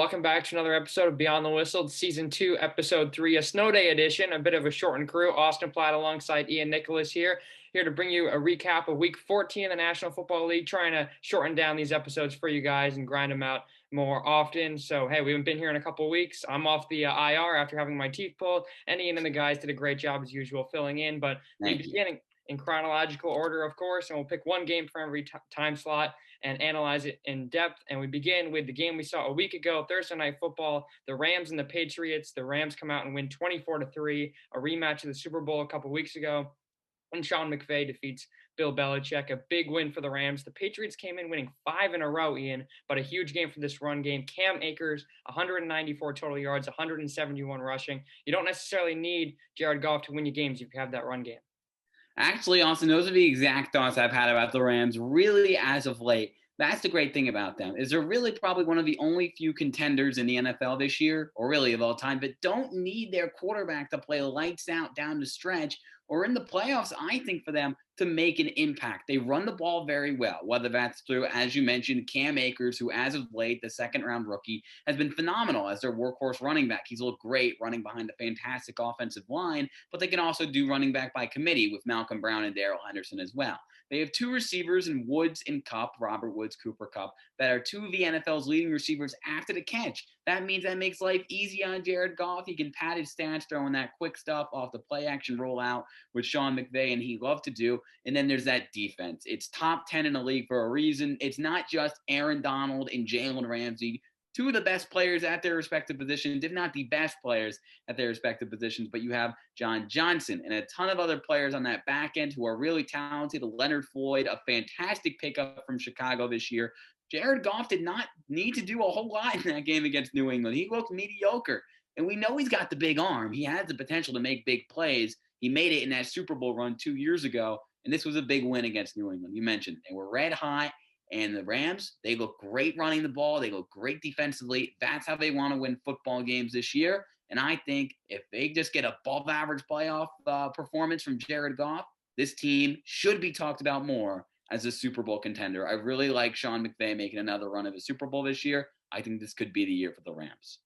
welcome back to another episode of Beyond the Whistle, Season 2, Episode 3, a snow day edition, a bit of a shortened crew. Austin Platt alongside Ian Nicholas here to bring you a recap of Week 14 in the National Football League, trying to shorten down these episodes for you guys and grind them out more often. So, hey, we haven't been here in a couple of weeks. I'm off the IR after having my teeth pulled, and Ian and the guys did a great job as usual filling in, but we beginning in chronological order, of course, and we'll pick one game for every time slot and analyze it in depth. And we begin with the game we saw a week ago, Thursday Night Football, the Rams and the Patriots. The Rams come out and win 24-3, a rematch of the Super Bowl a couple weeks ago. And Sean McVay defeats Bill Belichick, a big win for the Rams. The Patriots came in winning 5 in a row, Ian, but a huge game for this run game. Cam Akers, 194 total yards, 171 rushing. You don't necessarily need Jared Goff to win you games if you have that run game. Actually, Austin, those are the exact thoughts I've had about the Rams really as of late. That's the great thing about them, is they're really probably one of the only few contenders in the NFL this year, or really of all time, but don't need their quarterback to play lights out down the stretch, or in the playoffs, I think, for them to make an impact. They run the ball very well, whether that's through, as you mentioned, Cam Akers, who as of late, the second-round rookie, has been phenomenal as their workhorse running back. He's looked great running behind a fantastic offensive line, but they can also do running back by committee with Malcolm Brown and Darrell Henderson as well. They have two receivers in Woods and Kupp, Robert Woods, Cooper Kupp, that are two of the NFL's leading receivers after the catch. That means that makes life easy on Jared Goff. He can pad his stats throwing that quick stuff off the play-action rollout, which Sean McVay and he love to do. And then there's that defense. It's top 10 in the league for a reason. It's not just Aaron Donald and Jalen Ramsey, two of the best players at their respective positions, if not the best players at their respective positions, but you have John Johnson and a ton of other players on that back end who are really talented. Leonard Floyd, a fantastic pickup from Chicago this year. Jared Goff did not need to do a whole lot in that game against New England. He looked mediocre, and we know he's got the big arm. He has the potential to make big plays. He made it in that Super Bowl run 2 years ago, and this was a big win against New England. You mentioned they were red hot. And the Rams, they look great running the ball. They look great defensively. That's how they want to win football games this year. And I think if they just get above average playoff performance from Jared Goff, this team should be talked about more as a Super Bowl contender. I really like Sean McVay making another run of a Super Bowl this year. I think this could be the year for the Rams.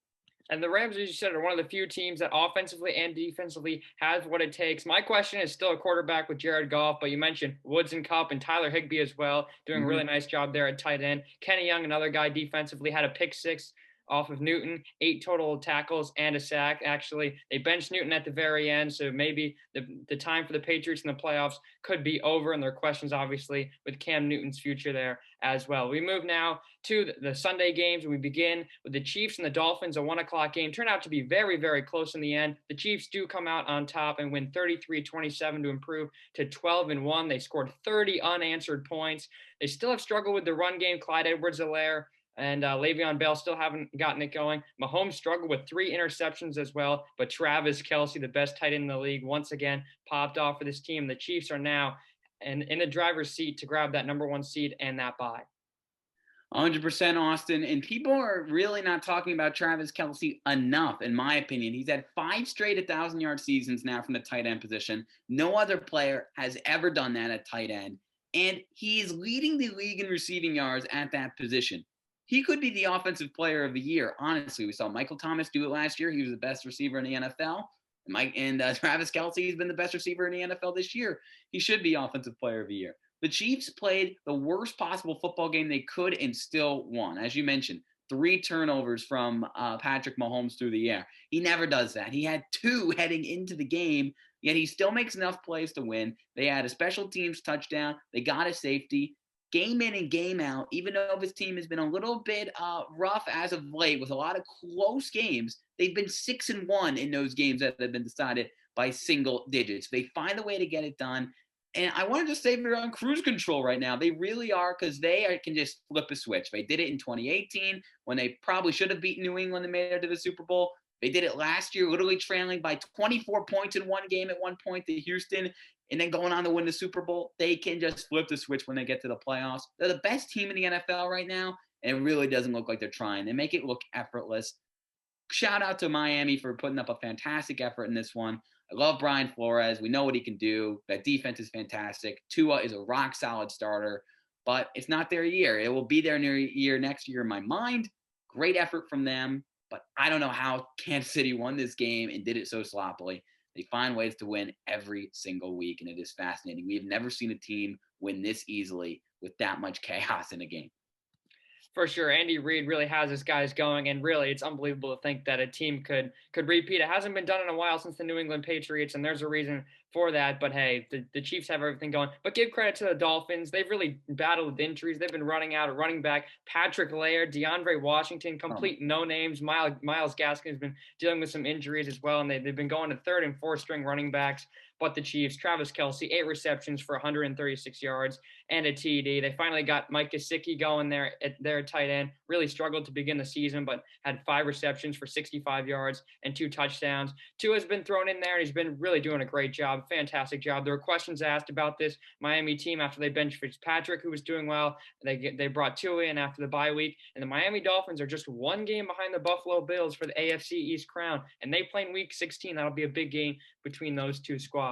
And the Rams, as you said, are one of the few teams that offensively and defensively has what it takes. My question is still a quarterback with Jared Goff, but you mentioned Woods and Kupp and Tyler Higbee as well, doing a really nice job there at tight end. Kenny Young, another guy defensively, had a pick six off of Newton, 8 total tackles and a sack. Actually, they benched Newton at the very end, so maybe the time for the Patriots in the playoffs could be over, and there are questions, obviously, with Cam Newton's future there as well. We move now to the Sunday games, and we begin with the Chiefs and the Dolphins, a 1 o'clock game. Turned out to be very, very close in the end. The Chiefs do come out on top and win 33-27 to improve to 12-1. They scored 30 unanswered points. They still have struggled with the run game. Clyde Edwards-Helaire and Le'Veon Bell still haven't gotten it going. Mahomes struggled with 3 interceptions as well, but Travis Kelce, the best tight end in the league, once again popped off for this team. The Chiefs are now in the driver's seat to grab that number 1 seed and that bye. 100% Austin, and people are really not talking about Travis Kelce enough, in my opinion. He's had 5 straight 1,000-yard seasons now from the tight end position. No other player has ever done that at tight end, and he is leading the league in receiving yards at that position. He could be the offensive player of the year, honestly. We saw Michael Thomas do it last year. He was the best receiver in the NFL. Travis Kelce has been the best receiver in the NFL this year. He should be offensive player of the year. The Chiefs played the worst possible football game they could and still won. As you mentioned, 3 turnovers from Patrick Mahomes through the air. He never does that. He had 2 heading into the game, yet he still makes enough plays to win. They had a special teams touchdown. They got a safety. Game in and game out, even though this team has been a little bit rough as of late with a lot of close games, they've been 6-1 in those games that have been decided by single digits. They find a way to get it done. And I want to just say they're on cruise control right now. They really are, because can just flip a switch. They did it in 2018 when they probably should have beaten New England and made it to the Super Bowl. They did it last year, literally trailing by 24 points in one game at one point to Houston, and then going on to win the Super Bowl. They can just flip the switch when they get to the playoffs. They're the best team in the NFL right now, and it really doesn't look like they're trying. They make it look effortless. Shout out to Miami for putting up a fantastic effort in this one. I love Brian Flores. We know what he can do. That defense is fantastic. Tua is a rock-solid starter, but it's not their year. It will be their year next year in my mind. great effort from them, but I don't know how Kansas City won this game and did it so sloppily. They find ways to win every single week, and it is fascinating. We've never seen a team win this easily with that much chaos in a game. For sure, Andy Reid really has his guys going, and really, it's unbelievable to think that a team could repeat. It hasn't been done in a while since the New England Patriots, and there's a reason for that. But hey, the Chiefs have everything going. But give credit to the Dolphins; they've really battled with injuries. They've been running out a running back, Patrick Laird, DeAndre Washington, complete no names. Myles Gaskin has been dealing with some injuries as well, and they've been going to third and fourth string running backs. But the Chiefs, Travis Kelce, 8 receptions for 136 yards and a TD. They finally got Mike Gesicki going there at their tight end. Really struggled to begin the season, but had 5 receptions for 65 yards and 2 touchdowns. Tua has been thrown in there, and he's been really doing a great job, fantastic job. There were questions asked about this Miami team after they benched Fitzpatrick, who was doing well. They brought Tua in after the bye week, and the Miami Dolphins are just one game behind the Buffalo Bills for the AFC East crown, and they play in Week 16. That'll be a big game between those two squads.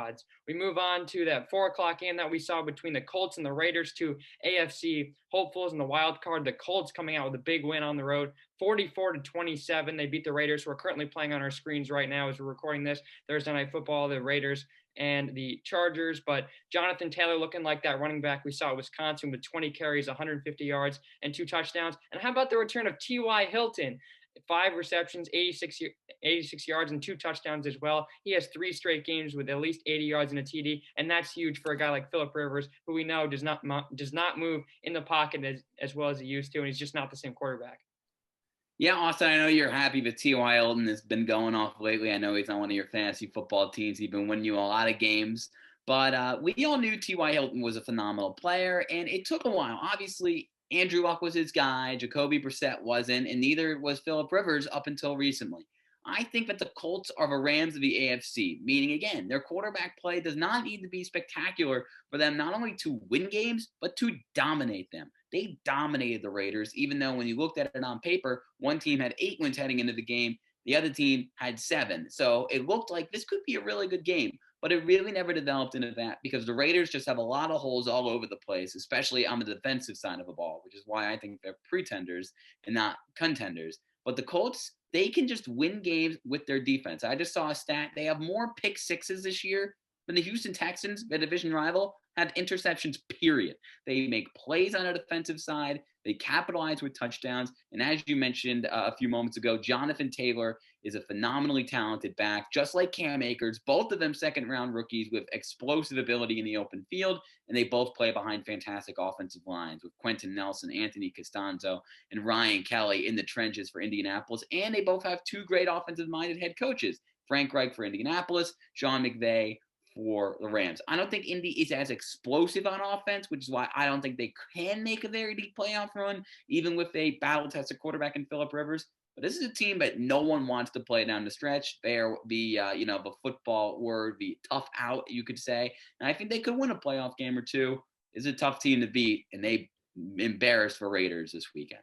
We move on to that 4 o'clock game that we saw between the Colts and the Raiders, two AFC hopefuls in the wild card. The Colts coming out with a big win on the road, 44-27. They beat the Raiders, who are currently playing on our screens right now as we're recording this Thursday Night Football. The Raiders and the Chargers, but Jonathan Taylor looking like that running back we saw at Wisconsin with 20 carries, 150 yards, and 2 touchdowns. And how about the return of T.Y. Hilton? 5 receptions, 86 yards, and 2 touchdowns as well. He has 3 straight games with at least 80 yards and a TD, and that's huge for a guy like Phillip Rivers, who we know does not move in the pocket as well as he used to, and he's just not the same quarterback. Yeah, Austin, I know you're happy that T.Y. Hilton has been going off lately. I know he's on one of your fantasy football teams. He's been winning you a lot of games. But we all knew T.Y. Hilton was a phenomenal player, and it took a while. Obviously, Andrew Luck was his guy. Jacoby Brissett wasn't, and neither was Phillip Rivers up until recently. I think that the Colts are the Rams of the AFC, meaning, again, their quarterback play does not need to be spectacular for them not only to win games, but to dominate them. They dominated the Raiders, even though when you looked at it on paper, one team had 8 wins heading into the game, the other team had 7. So it looked like this could be a really good game, but it really never developed into that because the Raiders just have a lot of holes all over the place, especially on the defensive side of the ball, which is why I think they're pretenders and not contenders. But the Colts, they can just win games with their defense. I just saw a stat. They have more pick sixes this year than the Houston Texans, their division rival, have interceptions, period. They make plays on a defensive side. They capitalize with touchdowns. And as you mentioned a few moments ago, Jonathan Taylor is a phenomenally talented back, just like Cam Akers, both of them second-round rookies with explosive ability in the open field, and they both play behind fantastic offensive lines with Quentin Nelson, Anthony Costanzo, and Ryan Kelly in the trenches for Indianapolis. And they both have 2 great offensive-minded head coaches, Frank Reich for Indianapolis, Sean McVay for the Rams. I don't think Indy is as explosive on offense, which is why I don't think they can make a very deep playoff run, even with a battle-tested quarterback in Phillip Rivers. But this is a team that no one wants to play down the stretch. They're the football word, the tough out, you could say. And I think they could win a playoff game or two. It's a tough team to beat, and they embarrassed the Raiders this weekend.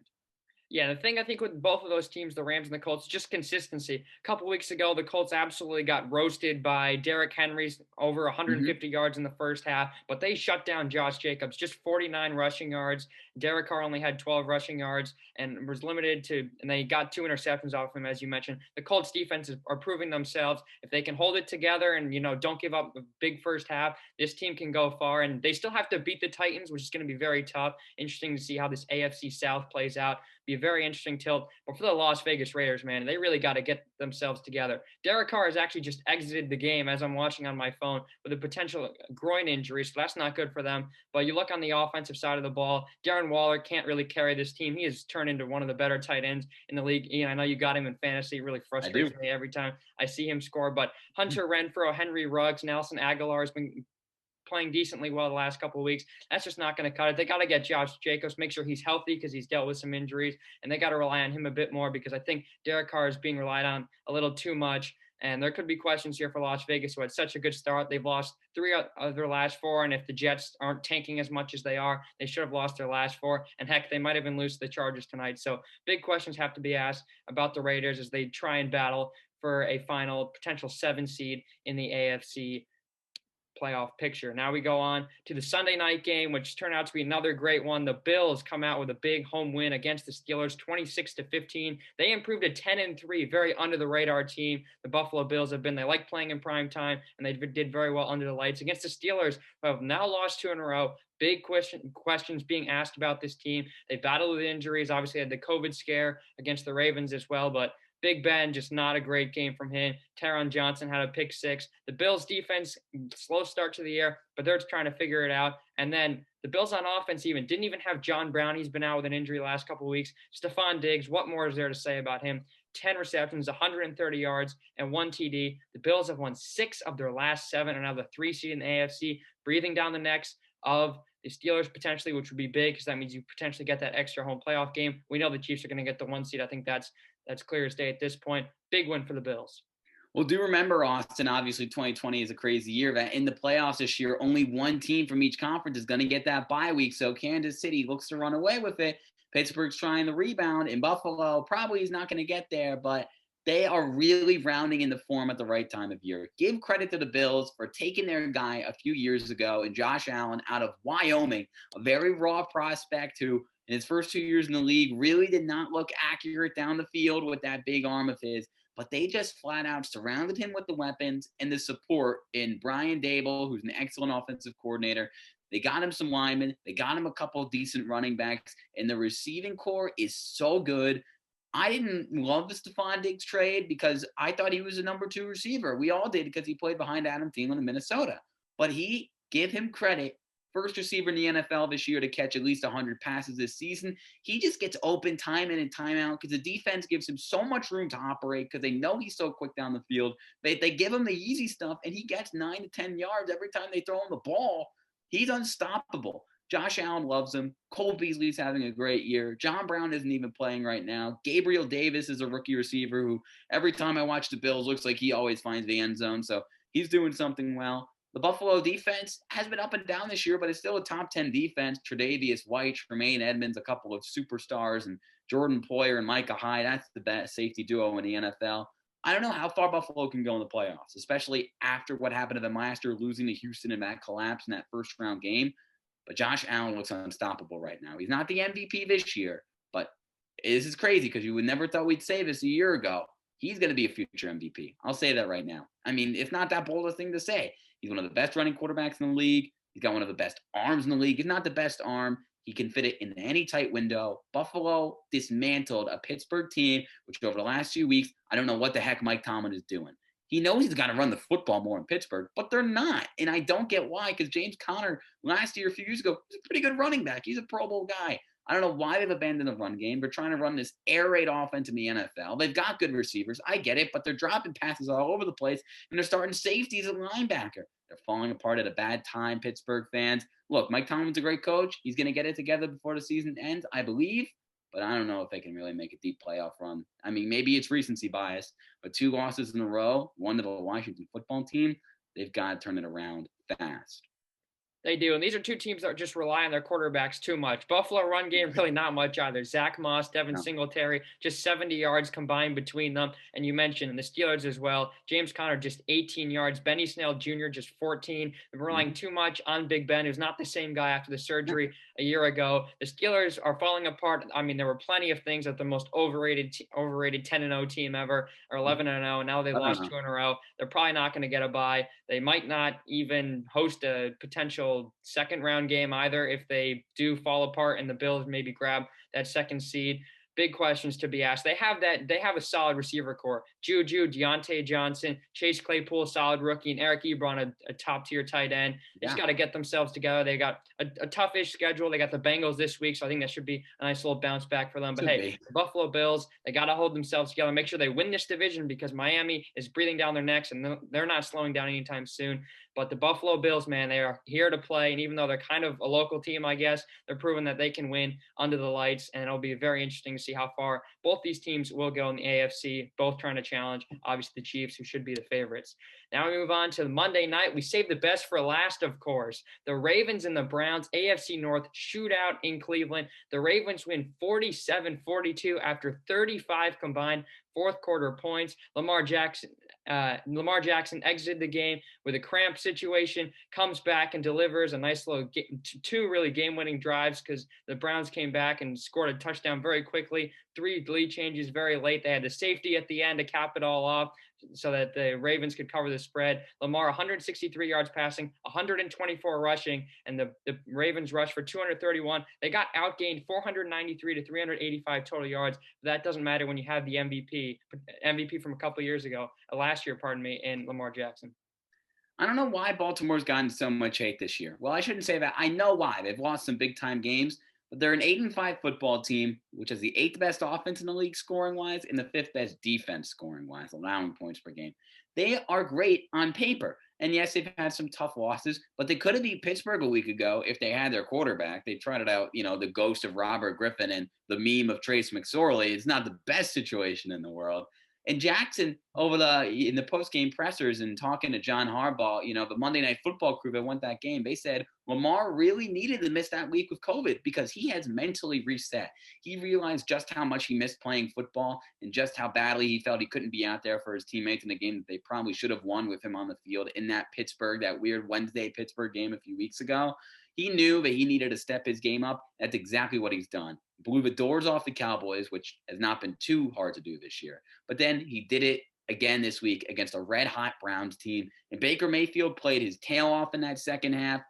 Yeah, the thing I think with both of those teams, the Rams and the Colts, just consistency. A couple weeks ago, the Colts absolutely got roasted by Derrick Henry's over 150 yards in the first half, but they shut down Josh Jacobs, just 49 rushing yards. Derek Carr only had 12 rushing yards and was limited to, and they got 2 interceptions off him, as you mentioned. The Colts defenses are proving themselves. If they can hold it together and, don't give up a big first half, this team can go far, and they still have to beat the Titans, which is going to be very tough. Interesting to see how this AFC South plays out. Be a very interesting tilt. But for the Las Vegas Raiders, man, they really got to get themselves together. Derek Carr has actually just exited the game as I'm watching on my phone with a potential groin injury, so that's not good for them. But you look on the offensive side of the ball, Darren Waller can't really carry this team. He has turned into one of the better tight ends in the league. Ian, I know you got him in fantasy. It really frustrates me every time I see him score. But Hunter Renfrow, Henry Ruggs, Nelson Aguilar has been playing decently well the last couple of weeks. That's just not going to cut it. They got to get Josh Jacobs, make sure he's healthy because he's dealt with some injuries, and they got to rely on him a bit more because I think Derek Carr is being relied on a little too much. And there could be questions here for Las Vegas, who had such a good start. They've lost 3 of their last 4, and if the Jets aren't tanking as much as they are, they should have lost their last 4. And heck, they might even lose to the Chargers tonight. So big questions have to be asked about the Raiders as they try and battle for a final potential 7 seed in the AFC playoff picture. Now we go on to the Sunday night game, which turned out to be another great one. The Bills come out with a big home win against the Steelers, 26-15. They improved to 10-3, very under the radar team. The Buffalo Bills they like playing in prime time, and they did very well under the lights against the Steelers, who have now lost 2 in a row. Big questions being asked about this team. They battled with injuries, obviously had the COVID scare against the Ravens as well, but Big Ben, just not a great game from him. Taron Johnson had a pick 6. The Bills defense, slow start to the year, but they're trying to figure it out. And then the Bills on offense didn't even have John Brown. He's been out with an injury the last couple of weeks. Stephon Diggs, what more is there to say about him? 10 receptions, 130 yards, and 1 TD. The Bills have won 6 of their last 7 and now the 3 seed in the AFC, breathing down the necks of the Steelers potentially, which would be big because that means you potentially get that extra home playoff game. We know the Chiefs are going to get the 1 seed. I think that's clear as day at this point. Big win for the Bills. Well, do remember, Austin, obviously 2020 is a crazy year. That in the playoffs this year, only one team from each conference is going to get that bye week. So Kansas City looks to run away with it. Pittsburgh's trying the rebound. In Buffalo, probably is not going to get there, but they are really rounding in the form at the right time of year. Give credit to the Bills for taking their guy a few years ago and Josh Allen out of Wyoming, a very raw prospect who in his first 2 years in the league really did not look accurate down the field with that big arm of his. But they just flat out surrounded him with the weapons and the support in Brian Daboll, who's an excellent offensive coordinator. They got him some linemen. They got him a couple of decent running backs. And the receiving core is so good. I didn't love the Stephon Diggs trade because I thought he was a number 2 receiver. We all did because he played behind Adam Thielen in Minnesota. But give him credit. First receiver in the NFL this year to catch at least 100 passes this season. He just gets open time in and time out because the defense gives him so much room to operate because they know he's so quick down the field. They give him the easy stuff, and he gets 9 to 10 yards every time they throw him the ball. He's unstoppable. Josh Allen loves him. Cole Beasley's having a great year. John Brown isn't even playing right now. Gabriel Davis is a rookie receiver who every time I watch the Bills looks like he always finds the end zone. So he's doing something well. The Buffalo defense has been up and down this year, but it's still a top 10 defense. Tre'Davious White, Tremaine Edmonds, a couple of superstars, and Jordan Poyer and Micah Hyde. That's the best safety duo in the NFL. I don't know how far Buffalo can go in the playoffs, especially after what happened to them last year, losing to Houston in that collapse in that first round game. But Josh Allen looks unstoppable right now. He's not the MVP this year, but this is crazy because you would never thought we'd say this a year ago. He's going to be a future MVP. I'll say that right now. I mean, it's not that bold a thing to say. He's one of the best running quarterbacks in the league. He's got one of the best arms in the league. He's not the best arm. He can fit it in any tight window. Buffalo dismantled a Pittsburgh team, which over the last few weeks, I don't know what the heck Mike Tomlin is doing. He knows he's got to run the football more in Pittsburgh, but they're not. And I don't get why, because James Conner last year, a few years ago, was a pretty good running back. He's a Pro Bowl guy. I don't know why they've abandoned the run game. They're trying to run this air raid offense in the NFL. They've got good receivers. I get it, but they're dropping passes all over the place, and they're starting safeties at linebacker. They're falling apart at a bad time, Pittsburgh fans. Look, Mike Tomlin's a great coach. He's going to get it together before the season ends, I believe, but I don't know if they can really make a deep playoff run. I mean, maybe it's recency bias, but 2 losses in a row, one to the Washington football team, they've got to turn it around fast. They do. And these are 2 teams that just rely on their quarterbacks too much. Buffalo run game, really not much either. Zach Moss, Devin Singletary, just 70 yards combined between them. And you mentioned the Steelers as well. James Conner, just 18 yards. Benny Snell Jr., just 14. They're relying too much on Big Ben, who's not the same guy after the surgery a year ago. The Steelers are falling apart. I mean, there were plenty of things that the most overrated 10-0 team ever, or 11-0, and now they've lost 2 in a row. They're probably not going to get a bye. They might not even host a potential second round game either if they do fall apart and the Bills maybe grab that second seed. Big questions to be asked. They have a solid receiver core. Juju, Deontay Johnson, Chase Claypool, solid rookie, and Eric Ebron, a top-tier tight end. They just got to get themselves together. They got a tough-ish schedule. They got the Bengals this week, so I think that should be a nice little bounce back for them. But the Buffalo Bills, they got to hold themselves together, make sure they win this division because Miami is breathing down their necks, and they're not slowing down anytime soon. But the Buffalo Bills, man, they are here to play. And even though they're kind of a local team, I guess, they're proving that they can win under the lights. And it'll be very interesting to see how far both these teams will go in the AFC, both trying to challenge, obviously, the Chiefs, who should be the favorites. Now we move on to Monday night. We saved the best for last, of course. The Ravens and the Browns, AFC North shootout in Cleveland. The Ravens win 47-42 after 35 combined fourth quarter points. Lamar Jackson Lamar Jackson exited the game with a cramp situation, comes back and delivers a nice little two really game-winning drives because the Browns came back and scored a touchdown very quickly. 3 lead changes very late. They had the safety at the end to cap it all off so that the Ravens could cover the spread. Lamar 163 yards passing, 124 rushing, and the Ravens rushed for 231. They got outgained 493 to 385 total yards. But that doesn't matter when you have the MVP from a couple of years ago, last year, pardon me, in Lamar Jackson. I don't know why Baltimore's gotten so much hate this year. Well, I shouldn't say that. I know why. They've lost some big time games, but they're an 8-5 football team, which is the 8th best offense in the league scoring wise and the 5th best defense scoring wise, allowing points per game. They are great on paper. And yes, they've had some tough losses, but they could have beat Pittsburgh a week ago if they had their quarterback. They trotted out, the ghost of Robert Griffin and the meme of Trace McSorley. It's not the best situation in the world. And Jackson, in the post-game pressers and talking to John Harbaugh, the Monday Night Football crew that won that game, they said Lamar really needed to miss that week with COVID because he has mentally reset. He realized just how much he missed playing football and just how badly he felt he couldn't be out there for his teammates in a game that they probably should have won with him on the field in that weird Wednesday Pittsburgh game a few weeks ago. He knew that he needed to step his game up. That's exactly what he's done. Blew the doors off the Cowboys, which has not been too hard to do this year. But then he did it again this week against a red-hot Browns team. And Baker Mayfield played his tail off in that second half.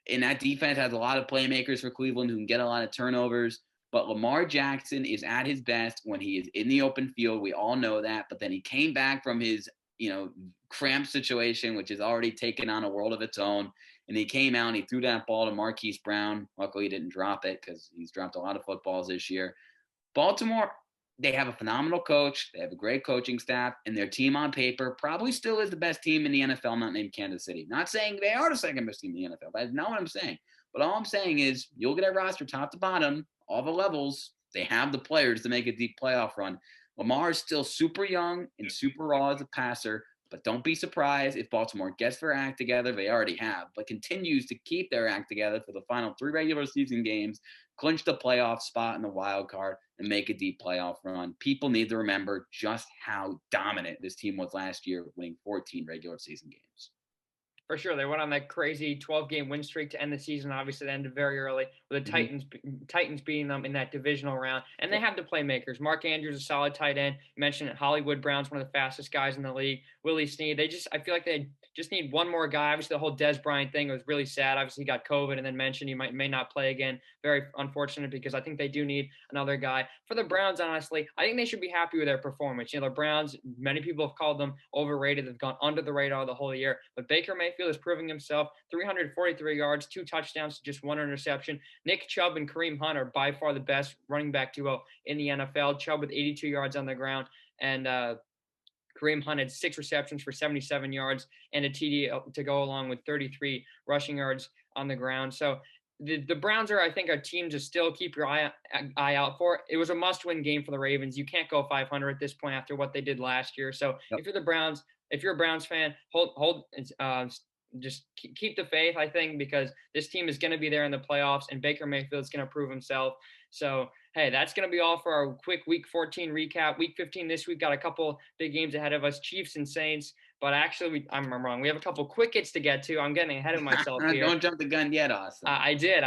And that defense has a lot of playmakers for Cleveland who can get a lot of turnovers. But Lamar Jackson is at his best when he is in the open field. We all know that. But then he came back from his, cramp situation, which has already taken on a world of its own. And he came out and he threw that ball to Marquise Brown. Luckily, he didn't drop it because he's dropped a lot of footballs this year. Baltimore, they have a phenomenal coach. They have a great coaching staff. And their team on paper probably still is the best team in the NFL, not named Kansas City. Not saying they are the second best team in the NFL. That's not what I'm saying. But all I'm saying is you'll get a roster top to bottom, all the levels. They have the players to make a deep playoff run. Lamar is still super young and super raw as a passer. But don't be surprised if Baltimore gets their act together. They already have, but continues to keep their act together for the final 3 regular season games, clinch the playoff spot in the wild card, and make a deep playoff run. People need to remember just how dominant this team was last year, winning 14 regular season games. For sure, they went on that crazy 12-game win streak to end the season. Obviously, they ended very early with the Titans beating them in that divisional round. And they have the playmakers. Mark Andrews, a solid tight end. You mentioned Hollywood Brown's one of the fastest guys in the league. Willie Snead. I feel like they just need one more guy. Obviously, the whole Dez Bryant thing was really sad. Obviously, he got COVID and then mentioned he may not play again. Very unfortunate because I think they do need another guy. For the Browns, honestly, I think they should be happy with their performance. The Browns, many people have called them overrated. They've gone under the radar the whole year. But Baker Mayfield is proving himself. 343 yards, 2 touchdowns, just 1 interception. Nick Chubb and Kareem Hunt are by far the best running back duo in the NFL. Chubb with 82 yards on the ground, and Kareem Hunt had 6 receptions for 77 yards and a TD to go along with 33 rushing yards on the ground. So the Browns are, I think, a team to still keep your eye out for. It was a must-win game for the Ravens. You can't go 500 at this point after what they did last year. So if you're a Browns fan, just keep the faith, I think, because this team is going to be there in the playoffs and Baker Mayfield is going to prove himself. So, hey, that's going to be all for our quick Week 14 recap. Week 15 this week got a couple big games ahead of us, Chiefs and Saints. But actually, I'm wrong. We have a couple quick hits to get to. I'm getting ahead of myself here. Don't jump the gun yet, Austin. I did.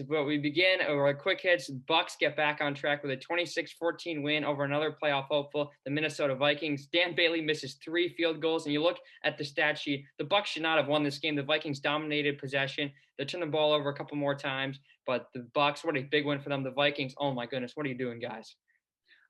But we begin with quick hits. Bucs get back on track with a 26-14 win over another playoff hopeful, the Minnesota Vikings. Dan Bailey misses 3 field goals. And you look at the stat sheet, the Bucs should not have won this game. The Vikings dominated possession. They turned the ball over a couple more times. But the Bucs, what a big win for them. The Vikings, oh my goodness, what are you doing, guys?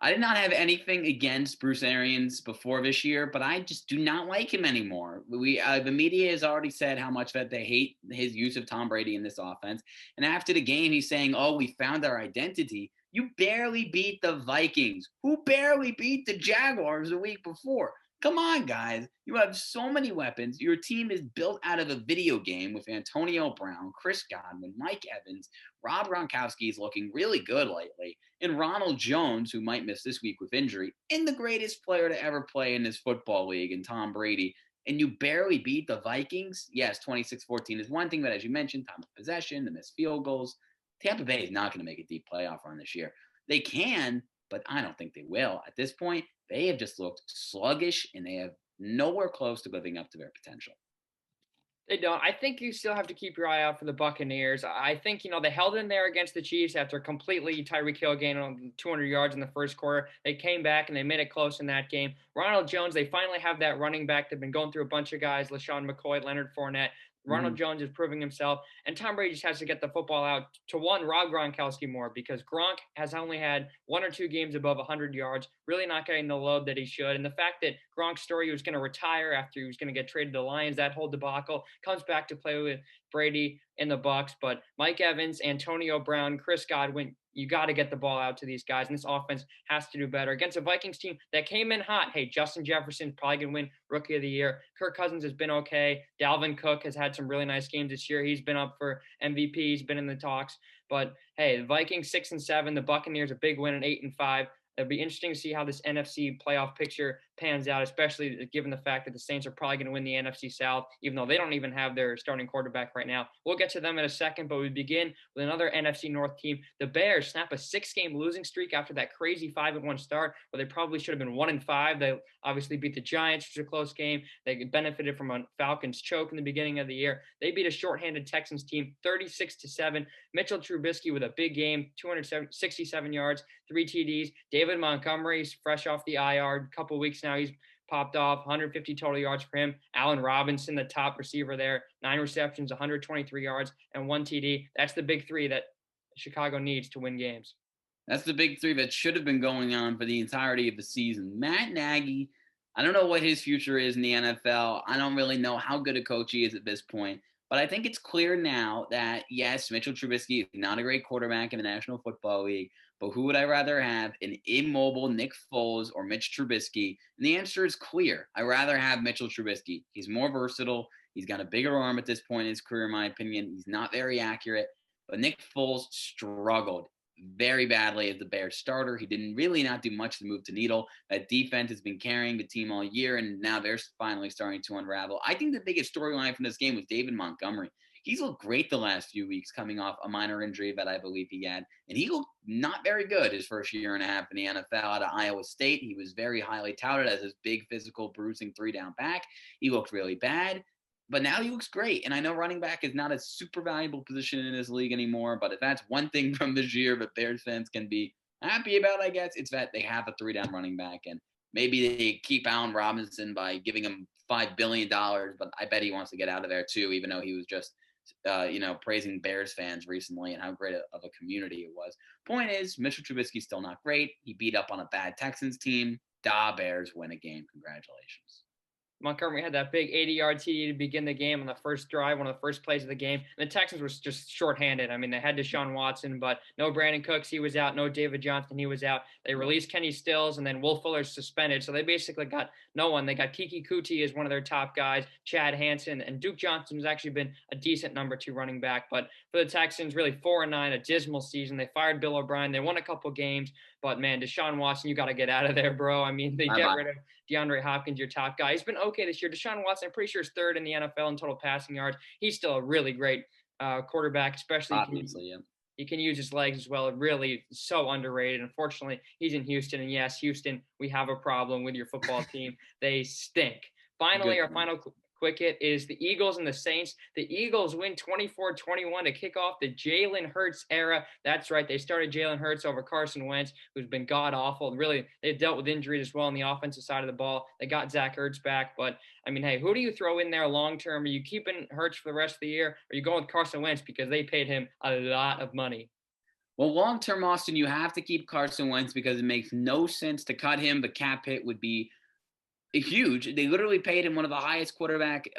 I did not have anything against Bruce Arians before this year, but I just do not like him anymore. The media has already said how much that they hate his use of Tom Brady in this offense. And after the game, he's saying, "Oh, we found our identity." You barely beat the Vikings, who barely beat the Jaguars the week before. Come on, guys. You have so many weapons. Your team is built out of a video game with Antonio Brown, Chris Godwin, Mike Evans. Rob Gronkowski is looking really good lately. And Ronald Jones, who might miss this week with injury, and the greatest player to ever play in this football league, and Tom Brady. And you barely beat the Vikings? Yes, 26-14 is one thing, but as you mentioned, time of possession, the missed field goals. Tampa Bay is not going to make a deep playoff run this year. They can, but I don't think they will. At this point, they have just looked sluggish, and they have nowhere close to living up to their potential. They don't. I think you still have to keep your eye out for the Buccaneers. I think, they held in there against the Chiefs after completely Tyreek Hill gained on 200 yards in the first quarter. They came back and they made it close in that game. Ronald Jones, they finally have that running back. They've been going through a bunch of guys, LaShawn McCoy, Leonard Fournette. Ronald Jones is proving himself, and Tom Brady just has to get the football out to Rob Gronkowski more, because Gronk has only had 1 or 2 games above 100 yards, really not getting the load that he should. And the fact that Gronk's story, he was going to retire after he was going to get traded to the Lions, that whole debacle, comes back to play with Brady in the Bucs. But Mike Evans, Antonio Brown, Chris Godwin, you got to get the ball out to these guys, and this offense has to do better against a Vikings team that came in hot. Hey, Justin Jefferson's probably going to win Rookie of the Year. Kirk Cousins has been okay. Dalvin Cook has had some really nice games this year. He's been up for MVP. He's been in the talks. But hey, the Vikings 6-7, the Buccaneers a big win at 8-5. It'll be interesting to see how this NFC playoff picture pans out, especially given the fact that the Saints are probably going to win the NFC South, even though they don't even have their starting quarterback right now. We'll get to them in a second, but we begin with another NFC North team. The Bears snap a 6-game losing streak after that crazy 5-1 start, where they probably should have been 1-5. They obviously beat the Giants, which was a close game. They benefited from a Falcons choke in the beginning of the year. They beat a shorthanded Texans team 36-7. Mitchell Trubisky with a big game, 267 yards, 3 TDs. David Montgomery's fresh off the IR, a couple weeks now. He's popped off, 150 total yards for him. Allen Robinson, the top receiver there, 9 receptions, 123 yards, and 1 TD. That's the big 3 that Chicago needs to win games. That's the big 3 that should have been going on for the entirety of the season. Matt Nagy, I don't know what his future is in the NFL. I don't really know how good a coach he is at this point. But I think it's clear now that, yes, Mitchell Trubisky is not a great quarterback in the National Football League, but who would I rather have, an immobile Nick Foles or Mitch Trubisky? And the answer is clear. I'd rather have Mitchell Trubisky. He's more versatile. He's got a bigger arm at this point in his career, in my opinion. He's not very accurate. But Nick Foles struggled very badly as the Bears starter. He didn't really not do much to move the needle. That defense has been carrying the team all year, and now they're finally starting to unravel. I think the biggest storyline from this game was David Montgomery. He's looked great the last few weeks, coming off a minor injury that I believe he had, and he looked not very good his first year and a half in the NFL out of Iowa State. He was very highly touted as his big physical bruising 3-down back. He looked really bad. But now he looks great. And I know running back is not a super valuable position in this league anymore. But if that's one thing from this year that Bears fans can be happy about, I guess, it's that they have a 3-down running back. And maybe they keep Allen Robinson by giving him $5 billion. But I bet he wants to get out of there too, even though he was just, praising Bears fans recently and how great of a community it was. Point is, Mitchell Trubisky's still not great. He beat up on a bad Texans team. Bears win a game. Congratulations. Montgomery had that big 80-yard TD to begin the game on the first drive, one of the first plays of the game. And the Texans were just shorthanded. I mean, they had Deshaun Watson, but no Brandon Cooks, he was out. No David Johnson, he was out. They released Kenny Stills, and then Will Fuller's suspended. So they basically got no one. They got Kiki Kuti as one of their top guys, Chad Hansen, and Duke Johnson has actually been a decent number 2 running back. But for the Texans, really 4-9, a dismal season. They fired Bill O'Brien. They won a couple games. But, man, Deshaun Watson, you got to get out of there, bro. I mean, they get rid of DeAndre Hopkins, your top guy. He's been okay this year. Deshaun Watson, I'm pretty sure, is 3rd in the NFL in total passing yards. He's still a really great quarterback, especially he can use his legs as well. Really so underrated. Unfortunately, he's in Houston. And, yes, Houston, we have a problem with your football team. They stink. Finally, our final quicket is the Eagles and the Saints. The Eagles win 24-21 to kick off the Jalen Hurts era. That's right. They started Jalen Hurts over Carson Wentz, who's been god-awful. Really, they've dealt with injuries as well on the offensive side of the ball. They got Zach Ertz back. But, I mean, hey, who do you throw in there long-term? Are you keeping Hurts for the rest of the year? Or are you going with Carson Wentz because they paid him a lot of money? Well, long-term, Austin, you have to keep Carson Wentz because it makes no sense to cut him. The cap hit would be huge. They literally paid him one of the highest quarterback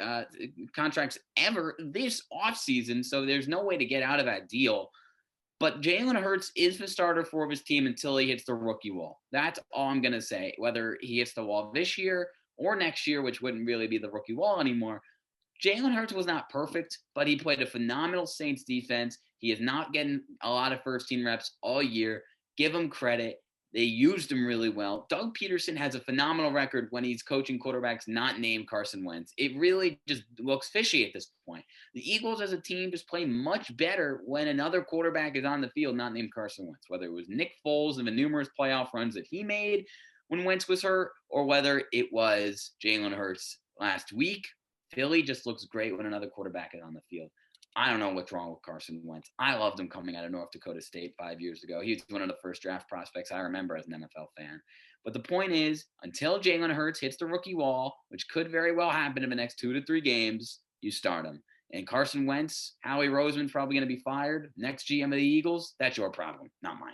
contracts ever this offseason, so there's no way to get out of that deal. But Jalen Hurts is the starter for his team until he hits the rookie wall. That's all I'm going to say. Whether he hits the wall this year or next year, which wouldn't really be the rookie wall anymore, Jalen Hurts was not perfect, but he played a phenomenal Saints defense. He is not getting a lot of first-team reps all year. Give him credit. They used him really well. Doug Peterson has a phenomenal record when he's coaching quarterbacks not named Carson Wentz. It really just looks fishy at this point. The Eagles as a team just play much better when another quarterback is on the field not named Carson Wentz, whether it was Nick Foles and the numerous playoff runs that he made, when Wentz was hurt, or whether it was Jalen Hurts last week. Philly just looks great when another quarterback is on the field. I don't know what's wrong with Carson Wentz. I loved him coming out of North Dakota State 5 years ago. He was one of the first draft prospects I remember as an NFL fan. But the point is, until Jalen Hurts hits the rookie wall, which could very well happen in the next 2 to 3 games, you start him. And Carson Wentz, Howie Roseman's probably going to be fired. Next GM of the Eagles, that's your problem, not mine.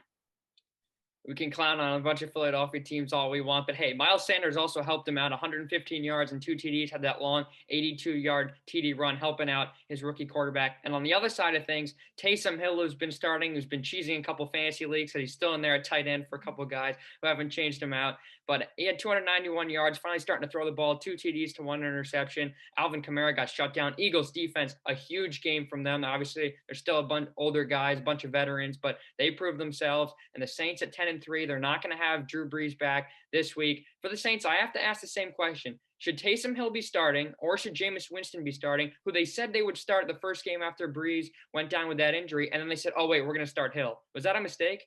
We can clown on a bunch of Philadelphia teams all we want, but hey, Miles Sanders also helped him out. 115 yards and 2 TDs, had that long 82-yard TD run helping out his rookie quarterback. And on the other side of things, Taysom Hill, who's been starting, who's been cheesing a couple fantasy leagues, that he's still in there at tight end for a couple guys who haven't changed him out. But he had 291 yards, finally starting to throw the ball, 2 TDs to 1 interception. Alvin Kamara got shut down. Eagles defense, a huge game from them. Obviously, there's still a bunch older guys, a bunch of veterans, but they proved themselves. And the Saints at 10-3, they're not going to have Drew Brees back this week. For the Saints, I have to ask the same question. Should Taysom Hill be starting, or should Jameis Winston be starting, who they said they would start the first game after Brees went down with that injury, and then they said, oh, wait, we're going to start Hill. Was that a mistake?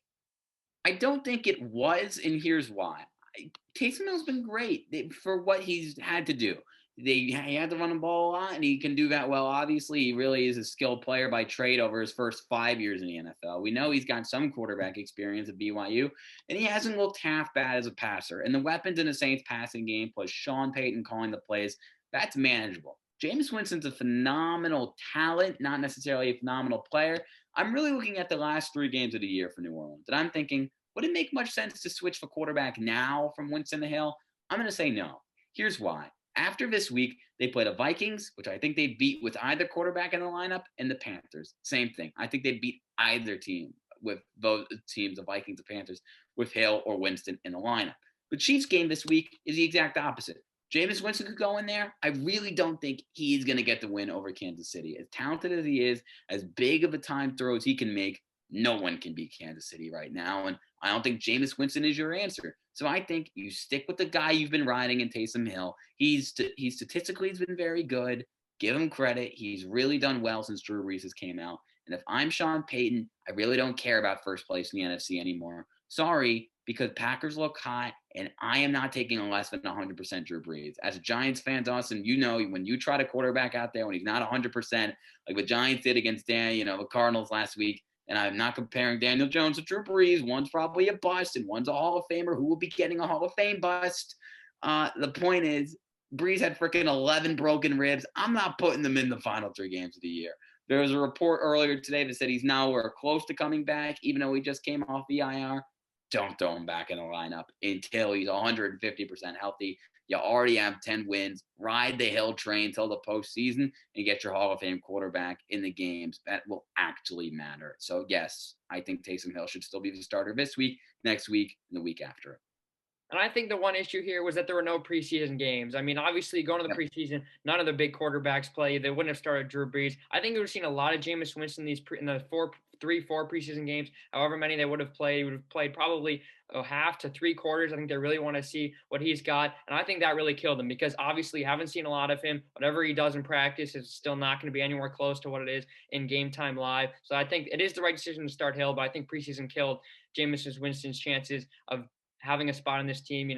I don't think it was, and here's why. Taysom Hill's been great for what he's had to do. He had to run the ball a lot, and he can do that well. Obviously, he really is a skilled player by trade over his first 5 years in the NFL. We know he's got some quarterback experience at BYU, and he hasn't looked half bad as a passer. And the weapons in the Saints passing game, plus Sean Payton calling the plays, that's manageable. Jameis Winston's a phenomenal talent, not necessarily a phenomenal player. I'm really looking at the last 3 games of the year for New Orleans, and I'm thinking, would it make much sense to switch the quarterback now from Winston to Hill? I'm going to say no. Here's why. After this week, they play the Vikings, which I think they beat with either quarterback in the lineup, and the Panthers. Same thing. I think they beat either team with both teams, the Vikings, the Panthers, with Hill or Winston in the lineup. The Chiefs game this week is the exact opposite. Jameis Winston could go in there. I really don't think he's going to get the win over Kansas City. As talented as he is, as big of a time throws he can make, no one can beat Kansas City right now. And I don't think Jameis Winston is your answer. So I think you stick with the guy you've been riding in Taysom Hill. He's statistically has been very good. Give him credit. He's really done well since Drew Brees has came out. And if I'm Sean Payton, I really don't care about first place in the NFC anymore. Sorry, because Packers look hot, and I am not taking a less than 100% Drew Brees. As a Giants fan, Austin, you know when you try to quarterback out there when he's not 100%, like the Giants did against the Cardinals last week, and I'm not comparing Daniel Jones to Drew Brees. One's probably a bust, and one's a Hall of Famer who will be getting a Hall of Fame bust. The point is, Brees had freaking 11 broken ribs. I'm not putting them in the final 3 games of the year. There was a report earlier today that said he's nowhere close to coming back, even though he just came off the IR. Don't throw him back in the lineup until he's 150% healthy. You already have 10 wins. Ride the Hill train till the postseason and get your Hall of Fame quarterback in the games that will actually matter. So, yes, I think Taysom Hill should still be the starter this week, next week, and the week after. And I think the one issue here was that there were no preseason games. I mean, obviously, going to the preseason, none of the big quarterbacks play. They wouldn't have started Drew Brees. I think we would have seen a lot of Jameis Winston in the 4 preseason games, however many they would have played. He would have played probably half to 3/4. I think they really want to see what he's got. And I think that really killed him because obviously you haven't seen a lot of him. Whatever he does in practice is still not going to be anywhere close to what it is in game time live. So I think it is the right decision to start Hill, but I think preseason killed Jameis Winston's chances of having a spot on this team.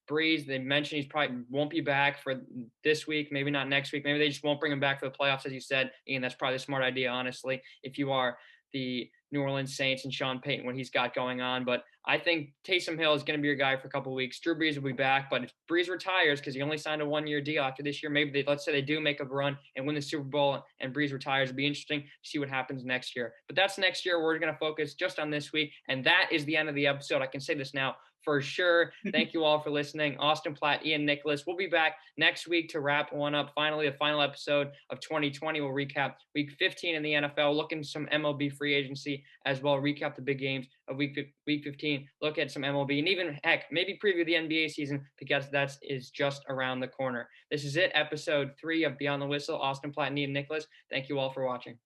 Brees, they mentioned he's probably won't be back for this week, maybe not next week. Maybe they just won't bring him back for the playoffs, as you said. Ian, that's probably a smart idea, honestly, if you are the New Orleans Saints and Sean Payton, what he's got going on. But I think Taysom Hill is going to be your guy for a couple of weeks. Drew Brees will be back, but if Brees retires, because he only signed a 1-year deal after this year, maybe let's say they do make a run and win the Super Bowl and Brees retires. It'd be interesting to see what happens next year. But that's next year. We're going to focus just on this week, and that is the end of the episode. I can say this now for sure. Thank you all for listening. Austin Platt, Ian Nicholas. We'll be back next week to wrap one up. Finally, the final episode of 2020. We'll recap week 15 in the NFL, look into some MLB free agency as well, recap the big games of week 15, look at some MLB, and even, heck, maybe preview the NBA season because that is just around the corner. This is it, episode 3 of Beyond the Whistle. Austin Platt and Ian Nicholas. Thank you all for watching.